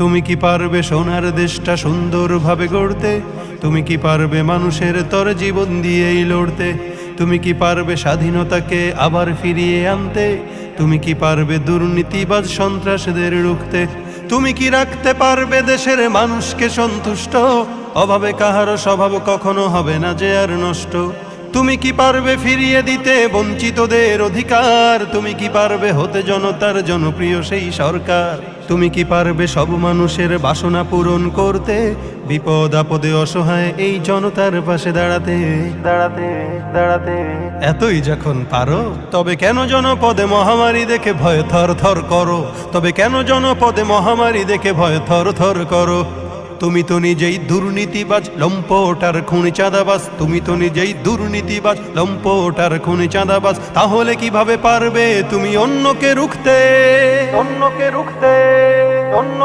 তুমি কি পারবে সোনার দেশটা সুন্দরভাবে গড়তে? তুমি কি পারবে মানুষের তর জীবন দিয়েই লড়তে? তুমি কি পারবে স্বাধীনতাকে আবার ফিরিয়ে আনতে? তুমি কি পারবে দুর্নীতিবাজ সন্ত্রাসীদের রুখতে? তুমি কি রাখতে পারবে দেশের মানুষকে সন্তুষ্ট? অভাবে কাহারও স্বভাব কখনো হবে না যে আর নষ্ট। তুমি কি পারবে ফিরিয়ে দিতে বঞ্চিতদের অধিকার? তুমি কি পারবে হতে জনতার জনপ্রিয় সেই সরকার? তুমি কি পারবে সব মানুষের বাসনা পূরণ করতে? বিপদ আপদে অসহায় এই জনতার পাশে দাঁড়াতে দাঁড়াতে দাঁড়াতে এতই যখন পারো, তবে কেন জনপদে মহামারী দেখে ভয় থর থর করো? তবে কেন জনপদে মহামারী দেখে ভয় থর থর করো? তুমি তো নিজেই দুর্নীতিবাজ, লম্পট আর খুনি চাঁদাবাজ। তুমি তো নিজেই দুর্নীতিবাজ, লম্পট আর খুনি চাঁদাবাজ। তাহলে কিভাবে পারবে তুমি অন্যকে রুখতে? অন্য